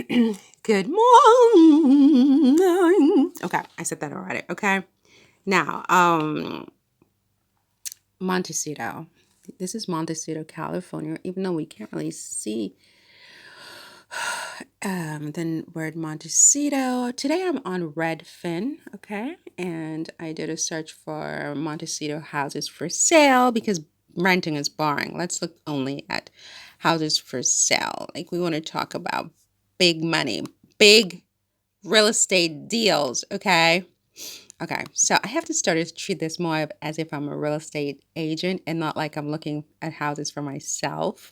Good morning. Okay, I said that already. Okay. Now, Montecito. This is Montecito, California, even though we can't really see the word Montecito. Today I'm on Redfin, okay? And I did a search for Montecito houses for sale because renting is boring. Let's look only at houses for sale. Like we want to talk about big money, big real estate deals, okay? Okay, so I have to start to treat this more as if I'm a real estate agent and not like I'm looking at houses for myself,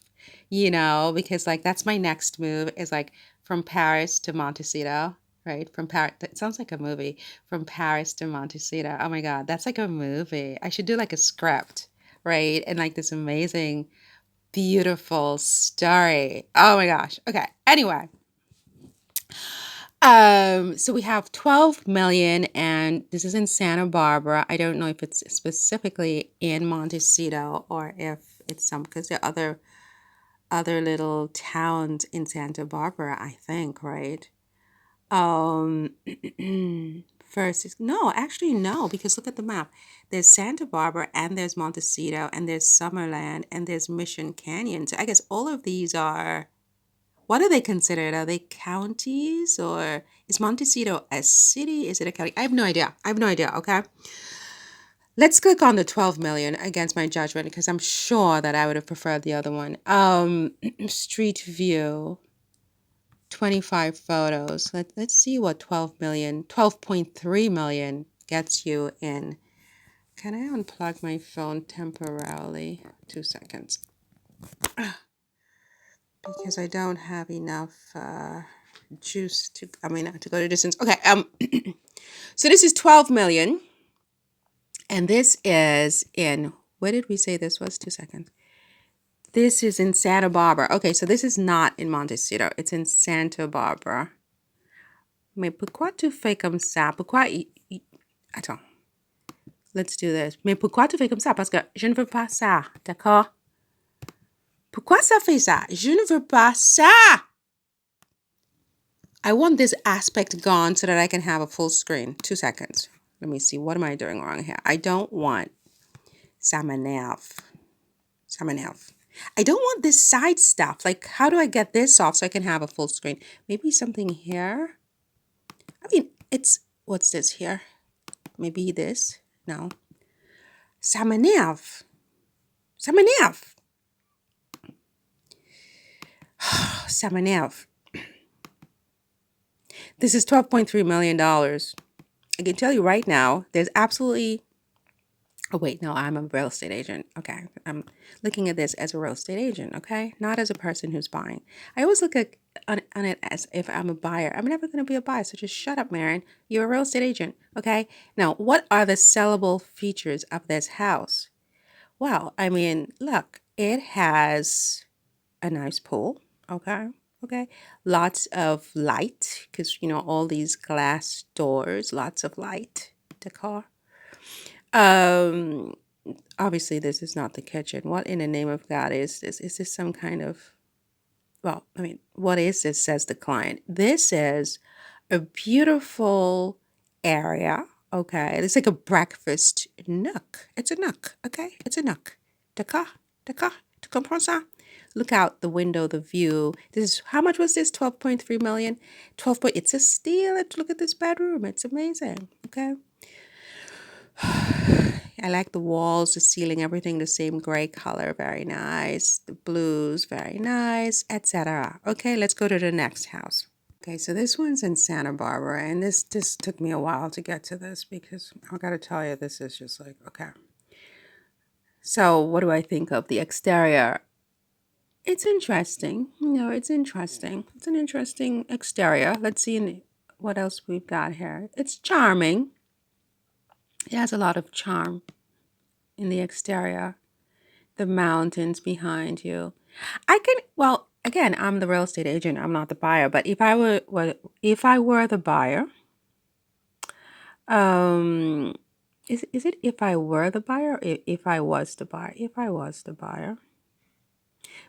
because like that's my next move is like from Paris to Montecito, right? From Paris, that sounds like a movie. From Paris to Montecito. Oh my God, that's like a movie. I should do like a script, right? And like this amazing, beautiful story. Oh my gosh. Okay, anyway. So we have 12 million, and this is in Santa Barbara. I don't know if it's specifically in Montecito or if it's some because there are other little towns in Santa Barbara, I think, right? Um, no, actually no, because look at the map. There's Santa Barbara and there's Montecito and there's Summerland and there's Mission Canyon. So I guess all of these are what are they considered? Are they counties or is Montecito a city? Is it a county? I have no idea. I have no idea. Okay. Let's click on the 12 million against my judgment because I'm sure that I would have preferred the other one. Street view, 25 photos. Let's see what 12 million, 12.3 million gets you in. Can I unplug my phone temporarily? 2 seconds. Because I don't have enough juice to go to distance. Okay, so this is 12 million, and this is in, where did we say this was? 2 seconds. This is in Santa Barbara. Okay, so this is not in Montecito. It's in Santa Barbara. Mais pourquoi tu fais comme ça? Attends. Let's do this. Mais pourquoi tu fais comme ça? Parce que je ne veux pas ça. D'accord? Pourquoi ça fait ça? Je ne veux pas ça. I want this aspect gone so that I can have a full screen. 2 seconds. Let me see. What am I doing wrong here? I don't want Samanev. I don't want this side stuff. Like, how do I get this off so I can have a full screen? Maybe something here. I mean, what's this here? Maybe this. No. Samanev. Samanev. This is $12.3 million. I can tell you right now, there's absolutely. Oh, wait, no, I'm a real estate agent. Okay. I'm looking at this as a real estate agent, okay? Not as a person who's buying. I always look at on it as if I'm a buyer. I'm never going to be a buyer, so just shut up, Marin. You're a real estate agent, okay? Now, what are the sellable features of this house? Well, I mean, look, it has a nice pool, okay? Okay, lots of light because all these glass doors, lots of light decor. Um, Obviously, this is not the kitchen. What in the name of God is this? Is this some kind of, well, I mean, what is this, says the client? This is a beautiful area, okay? It's like a breakfast nook. It's a nook, okay? It's a nook. D'accord? D'accord? Tu comprends ça? Look out the window, the view. This is, how much was this? 12.3 million? It's a steal. Look at this bedroom. It's amazing, okay? I like the walls, the ceiling, everything the same gray color, very nice. The blues, very nice, etc. Okay, let's go to the next house. Okay, so this one's in Santa Barbara, and this took me a while to get to this because I gotta tell you, this is just like, okay. So what do I think of the exterior? It's interesting. It's interesting. It's an interesting exterior. Let's see what else we've got here. It's charming. It has a lot of charm in the exterior. The mountains behind you. Well, again, I'm the real estate agent. I'm not the buyer. But if I were the buyer, is it if I were the buyer? Or if I was the buyer, if I was the buyer,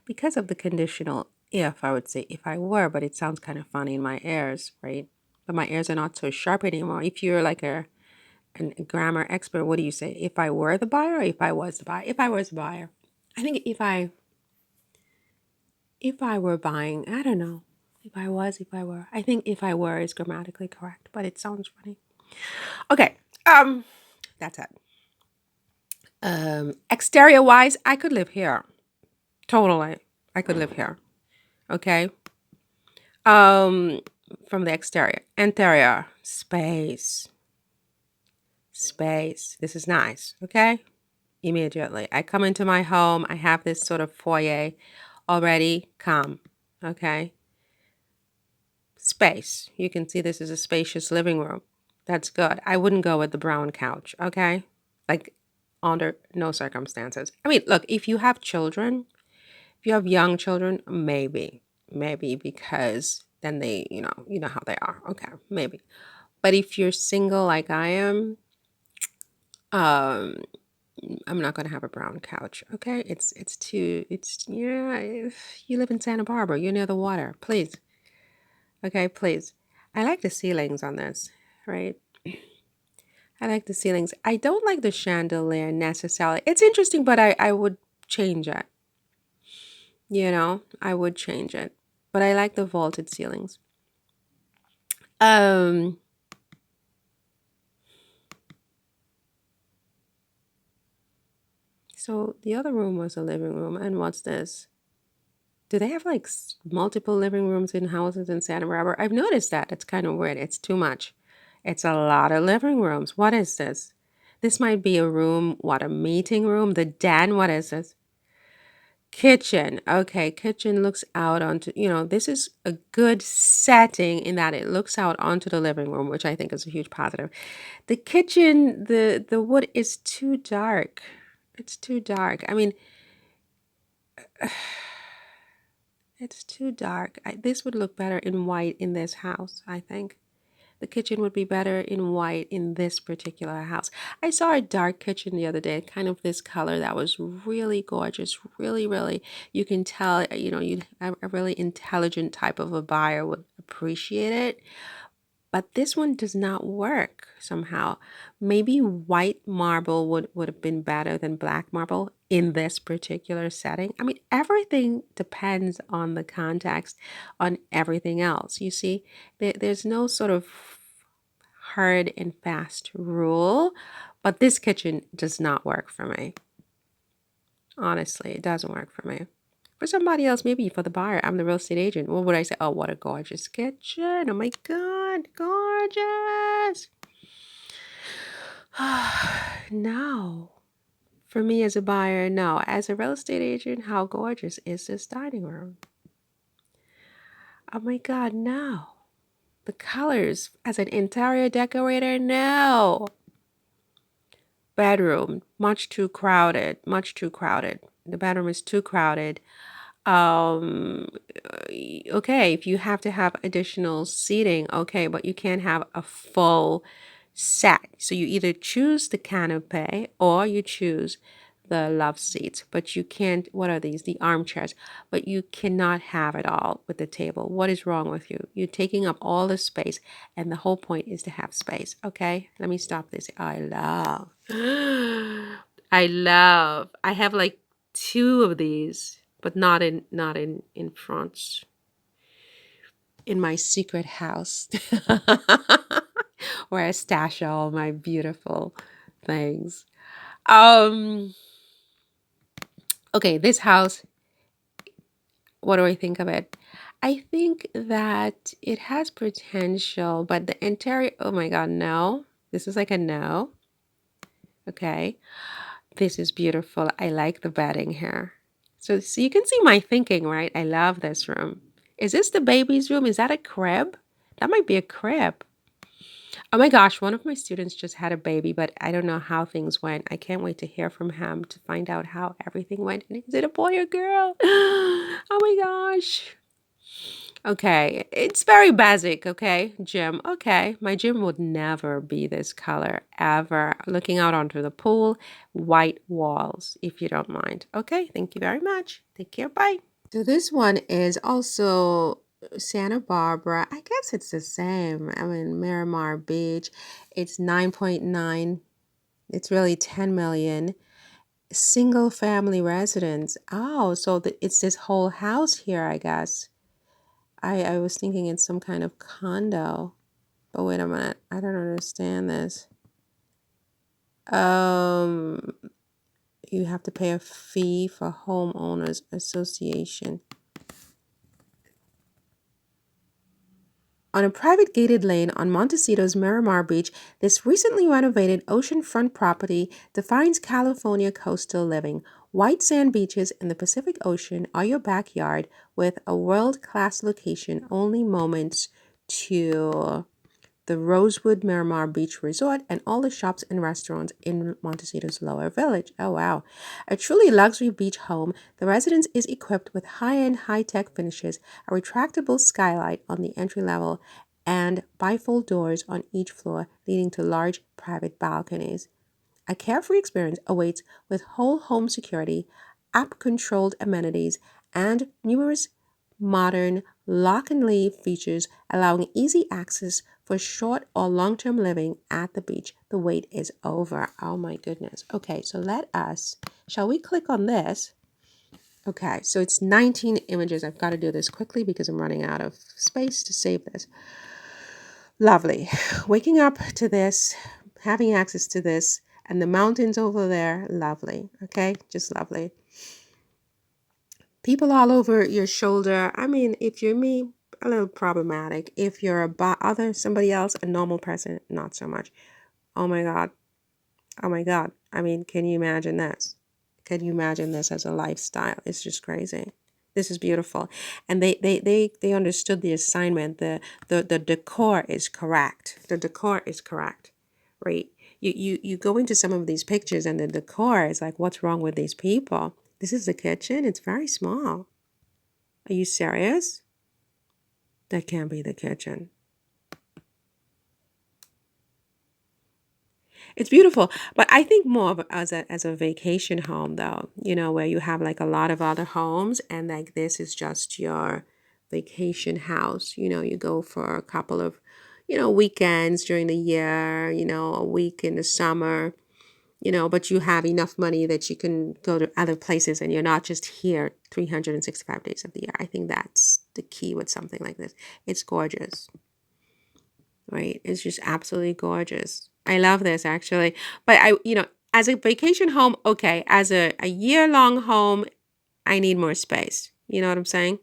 because of the conditional If I would say if I were, but it sounds kind of funny in my ears, right? But my ears are not so sharp anymore. If you're like a grammar expert, what do you say? If I were the buyer or if I was the buyer? If I was the buyer. I think if I were buying, I don't know. If I were. I think if I were is grammatically correct, but it sounds funny. Okay. That's it. Exterior wise, I could live here. Totally. I could live here. Okay. Um, from the exterior. Interior, space. Space. This is nice. Okay. Immediately. I come into my home. I have this sort of foyer already. Come. Okay. Space. You can see this is a spacious living room. That's good. I wouldn't go with the brown couch. Okay. Like under no circumstances. I mean, look, if you have children, if you have young children, maybe because then they, you know how they are. Okay, maybe. But if you're single like I am, um, I'm not gonna have a brown couch. Okay, it's too. It's yeah. If you live in Santa Barbara, you're near the water. Please, okay, please. I like the ceilings on this, right? I like the ceilings. I don't like the chandelier necessarily. It's interesting, but I would change it. I would change it. But I like the vaulted ceilings. Um, so the other room was a living room, and what's this? Do they have like multiple living rooms in houses in Santa Barbara? I've noticed that. It's kind of weird. It's too much. It's a lot of living rooms. What is this? This might be a room, what, a meeting room? The den, what is this? Kitchen. Okay, kitchen looks out onto, this is a good setting in that it looks out onto the living room, which I think is a huge positive. The kitchen, the wood is too dark. It's too dark. I mean, it's too dark. This would look better in white in this house, I think. The kitchen would be better in white in this particular house. I saw a dark kitchen the other day, kind of this color that was really gorgeous, really, really. You can tell, you a really intelligent type of a buyer would appreciate it. But this one does not work somehow. Maybe white marble would have been better than black marble in this particular setting. I mean, everything depends on the context, on everything else. You see, there's no sort of hard and fast rule, but this kitchen does not work for me. Honestly, it doesn't work for me. For somebody else, maybe for the buyer, I'm the real estate agent. What would I say? Oh, what a gorgeous kitchen. Oh my God, gorgeous. No. For me as a buyer, no. As a real estate agent, how gorgeous is this dining room? Oh my God, no. The colors as an interior decorator, no. Bedroom, much too crowded, much too crowded. The bedroom is too crowded. Um, okay, if you have to have additional seating, okay, but you can't have a full set. So you either choose the canopy or you choose the love seats, but you can't, what are these? The armchairs, but you cannot have it all with the table. What is wrong with you? You're taking up all the space, and the whole point is to have space, okay? Let me stop this. I have like two of these, but not in France, in my secret house where I stash all my beautiful things. Um, okay, this house, what do I think of it? I think that it has potential, but the interior, oh my God, no. This is like a no. Okay. This is beautiful. I like the bedding here. So you can see my thinking, right? I love this room. Is this the baby's room? Is that a crib? That might be a crib. Oh my gosh, one of my students just had a baby, but I don't know how things went. I can't wait to hear from him to find out how everything went. And is it a boy or girl? Oh my gosh. Okay, it's very basic, okay, gym. Okay, my gym would never be this color, ever. Looking out onto the pool, white walls, if you don't mind. Okay, thank you very much. Take care, bye. So this one is also Santa Barbara. I guess it's the same. I mean, Miramar Beach. It's 9.9. It's really 10 million. Single family residence. Oh, so it's this whole house here, I guess. I was thinking it's some kind of condo. But wait a minute. I don't understand this. Um, you have to pay a fee for homeowners association. On a private gated lane on Montecito's Miramar Beach, this recently renovated oceanfront property defines California coastal living. White sand beaches in the Pacific Ocean are your backyard with a world-class location only moments to the Rosewood Miramar Beach Resort, and all the shops and restaurants in Montecito's lower village. Oh, wow. A truly luxury beach home, the residence is equipped with high-end, high-tech finishes, a retractable skylight on the entry level, and bifold doors on each floor, leading to large private balconies. A carefree experience awaits with whole home security, app controlled amenities, and numerous modern lock and leave features allowing easy access for short or long term living at the beach. The wait is over. Oh my goodness. Okay, so shall we click on this? Okay, so it's 19 images. I've got to do this quickly because I'm running out of space to save this. Lovely. Waking up to this, having access to this, and the mountains over there, lovely. Okay, just lovely. People all over your shoulder. I mean, if you're me, a little problematic. If you're somebody else, a normal person, not so much. Oh my God. Oh my God. I mean, can you imagine this? Can you imagine this as a lifestyle? It's just crazy. This is beautiful. And they understood the assignment. The decor is correct. The decor is correct. Right? You go into some of these pictures and the decor is like, what's wrong with these people? This is the kitchen. It's very small. Are you serious? That can't be the kitchen. It's beautiful, but I think more of as a vacation home though, where you have like a lot of other homes and like this is just your vacation house. You go for a couple of, weekends during the year, a week in the summer, but you have enough money that you can go to other places and you're not just here 365 days of the year. I think that's the key with something like this. It's gorgeous. Right? It's just absolutely gorgeous. I love this actually. But as a vacation home, okay, as a year-long home, I need more space. You know what I'm saying?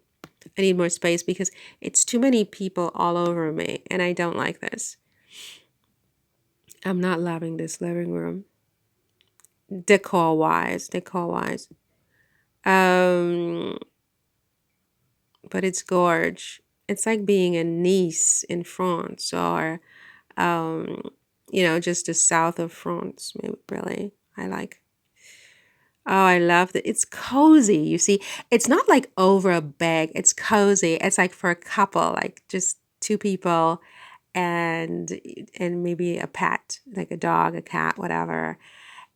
I need more space because it's too many people all over me and I don't like this. I'm not loving this living room. Decor wise. Um, but it's gorge. It's like being in Nice in France or um, just the south of France, maybe really. I like. Oh, I love that. It's cozy. You see, it's not like over a bag. It's cozy. It's like for a couple, like just two people and maybe a pet, like a dog, a cat, whatever.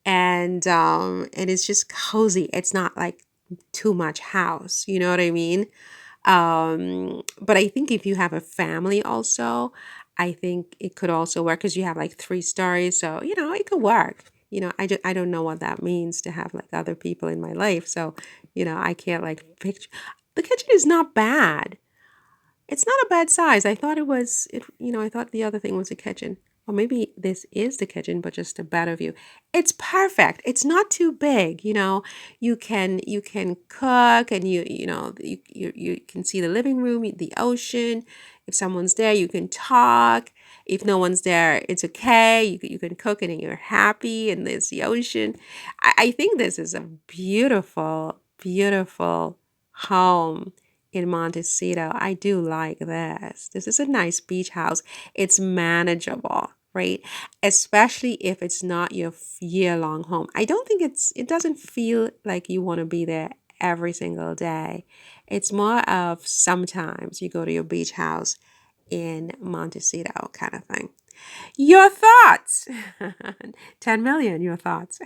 And it's just cozy. It's not like too much house. You know what I mean? But I think if you have a family also, I think it could also work because you have like three stories. So, it could work. I don't know what that means to have like other people in my life. So, I can't like picture. The kitchen is not bad. It's not a bad size. I thought I thought the other thing was a kitchen. Or maybe this is the kitchen, but just a better view. It's perfect. It's not too big, You can cook and you can see the living room, the ocean. If someone's there, you can talk. If no one's there, it's okay. You can cook and you're happy and there's the ocean. I think this is a beautiful, beautiful home in Montecito. I do like this. This is a nice beach house. It's manageable, right? Especially if it's not your year-long home. I don't think it doesn't feel like you want to be there every single day. It's more of sometimes you go to your beach house in Montecito kind of thing. Your thoughts. 10 million, your thoughts.